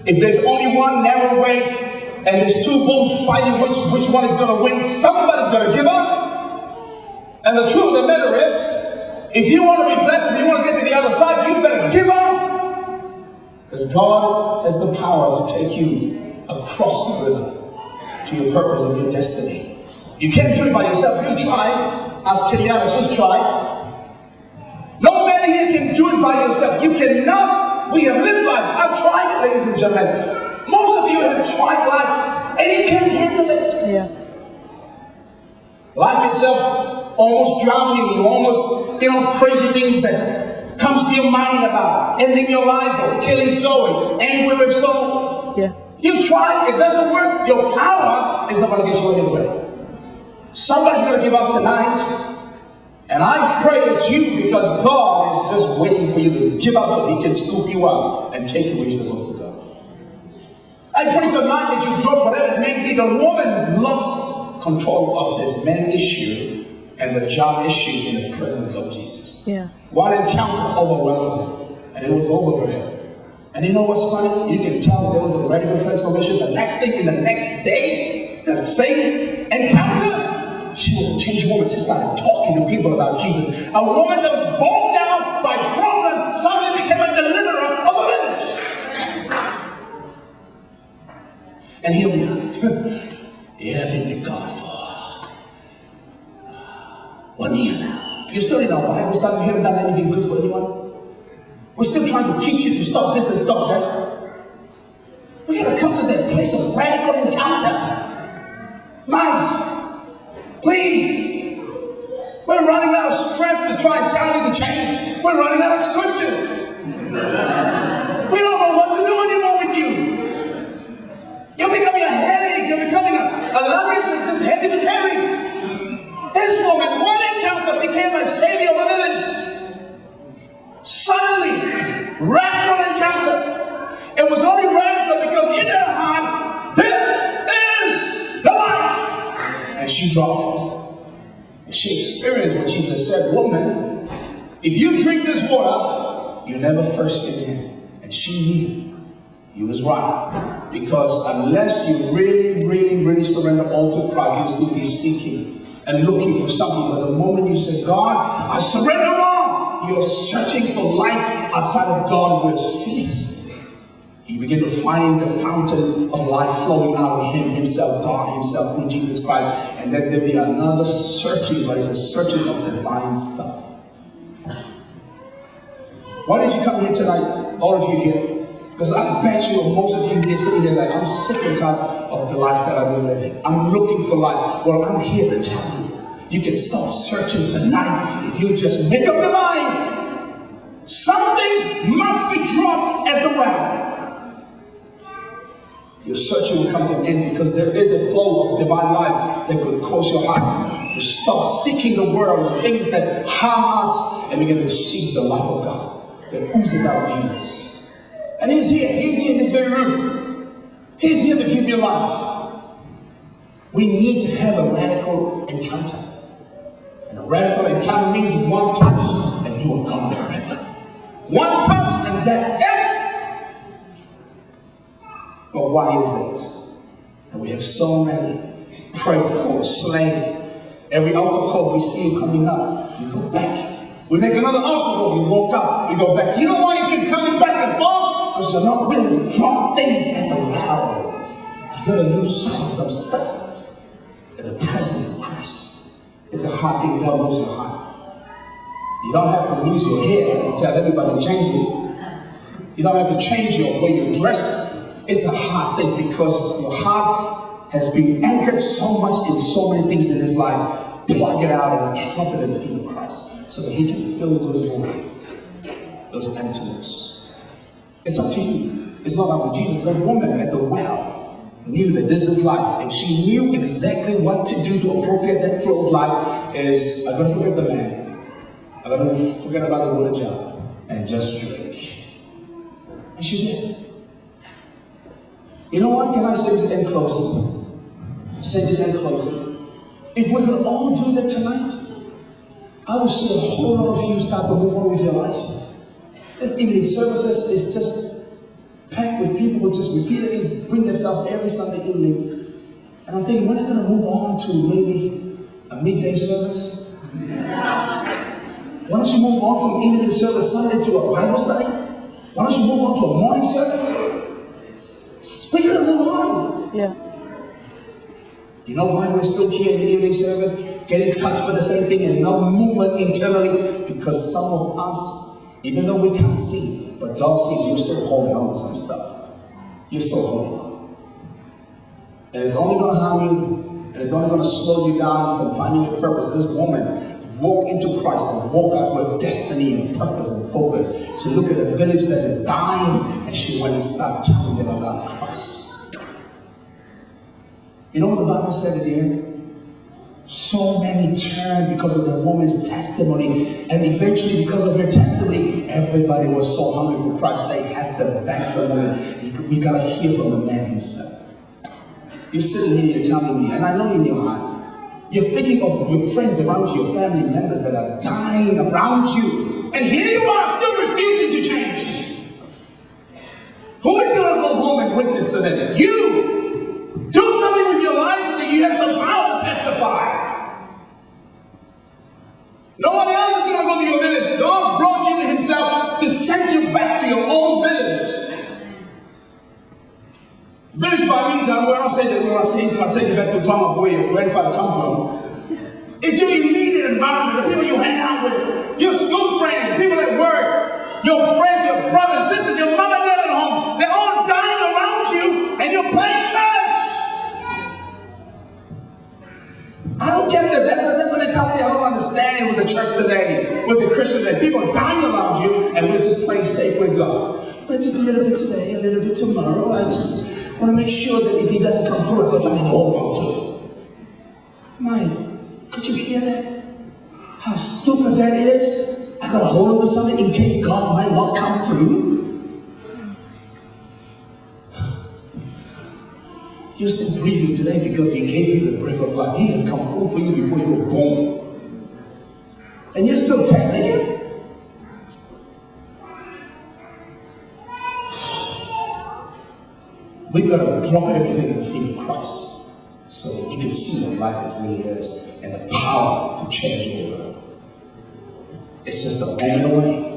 If there's only one narrow way and there's two bulls fighting which one is going to win, somebody's going to give up. And the truth of the matter is, if you want to be blessed, if you want to get to the other side, you better give up. Because God has the power to take you across the river to your purpose and your destiny. You can't do it by yourself. You try. As Kenyanas, just try. No man here can do it by yourself. You cannot. We have lived life. I've tried, ladies and gentlemen. Most of you have tried life and you can't handle it. Yeah. Life itself almost drowning you. Almost, crazy things that comes to your mind about ending your life or killing soul, angry with soul. Yeah. You try, it doesn't work. Your power is not going to get you anywhere. Somebody's going to give up tonight. And I pray it's you, because God is just waiting for you to give up so He can scoop you up and take you where you're supposed to go. I pray tonight that you drop whatever it may be. The woman lost control of this man issue and the job issue in the presence of Jesus. Yeah. One encounter overwhelms him, and it was over for him. And you know what's funny? You can tell there was a radical transformation. The next thing, in the next day, the same encounter, she was a changed woman. She started talking to people about Jesus. A woman that was bowled down by problem suddenly became a deliverer of a village. And here we are. Yeah, I've been with God for 1 year now. You're still in our Bible study. You haven't done anything good for anyone. We're still trying to teach you to stop this and stop that. We gotta come to that place of radical encounter. Might, please. We're running out of strength to try and tell you to change. We're running out of scriptures. We don't know what to do anymore with you. You're becoming a headache. You're becoming a luggage that's just heavy to carry. This woman, one encounter, became a savior of a village. Suddenly, radical encounter. It was only radical because in her heart, this is the life. And she dropped it. And she experienced what Jesus said, woman, if you drink this water, you never thirst again. And she knew he was right. Because unless you really surrender all to Christ, you'll still be seeking and looking for something. But the moment you say, God, I surrender all, you're searching for life outside of God will cease. You begin to find the fountain of life flowing out of Him, Himself, God Himself, through Jesus Christ. And then there'll be another searching, but it's a searching of divine stuff. Why did you come here tonight, all of you here? Because I bet you, most of you here sitting there like, I'm sick and tired of the life that I've been living. I'm looking for life. Well, I'm here to tell you, you can start searching tonight if you just make up your mind. Some things must be dropped at the well. Your searching will come to an end because there is a flow of divine life that could cause your heart to stop seeking the world and things that harm us and begin to seek the life of God that oozes out of Jesus. And He's here in this very room. He's here to give you life. We need to have a radical encounter. And a radical encounter means one touch and you are gone forever. One touch and that's it. But why is it? And we have so many prayed for, slain. Every altar call we see coming up, we go back. We make another altar call, we walk up, we go back. You know why you keep coming back and forth? Because you're not willing to drop things at the well. You gotta lose some stuff in the presence of Christ. It's a hard thing. God knows your heart. You don't have to lose your hair and tell everybody to change it. You don't have to change your way you dress. It's a hard thing because your heart has been anchored so much in so many things in this life. Plug it out and drop it in the feet of Christ so that He can fill those voids, those emptiness. It's up to you. It's not about Jesus. The woman at the well knew that this is life, and she knew exactly what to do to appropriate that flow of life. Is I'm going to forget the man. I'm going to forget about the water jar and just drink. And she did. You know what? Can I say this in closing? Say this in closing. If we could all do that tonight, I would see a whole lot of you start to move on with your life. This evening services is just packed with people who just repeatedly bring themselves every Sunday evening. And I'm thinking, when are they going to move on to maybe a midday service? Why don't you move on from evening service Sunday to a Bible study? Why don't you move on to a morning service? We're going to move on. Yeah. You know why we're still here in the evening service, getting touched with the same thing and no movement internally? Because some of us, even though we can't see, but God sees, you're still holding on to some stuff. You're still holding on. And it's only going to harm you, and it's only going to slow you down from finding your purpose. This woman walked into Christ and walked out with destiny and purpose and focus. She looked at a village that is dying, and she went and started telling them about Christ. You know what the Bible said at the end? So many turned because of the woman's testimony, and eventually because of her testimony, everybody was so hungry for Christ, they had to back the woman. We got to hear from the man himself. You're sitting here, you're telling me, and I know in your heart, you're thinking of your friends around you, your family members that are dying around you, and here you are still refusing to change. Who is going to go home and witness to them? You! Do something with your life so that you have some power to testify. No one else is going to go to your village. God brought you to himself to send you back to your own village. Village by means, when I say that, when I say back to the town of where your grandfather comes from, it's your immediate environment, the people you hang out with, your school friends, people at work, your friends, your brothers, sisters, your mom and dad at home. They're all dying around you, and you're playing church. I don't get that. That's the mentality I don't understand with the church today, with the Christians today. People are dying around you, and we're just playing safe with God. But just a little bit today, a little bit tomorrow. I just want to make sure that if he doesn't come through, I've got something to hold on to. Mike, could you hear that? How stupid that is? I got to hold on to something in case God might not come through. You're still breathing today because he gave you the breath of life. He has come through for you before you were born. And you're still testing him. We've got to drop everything at the feet of Christ so that you can see what life really is and the power to change your world. It's just a moment away.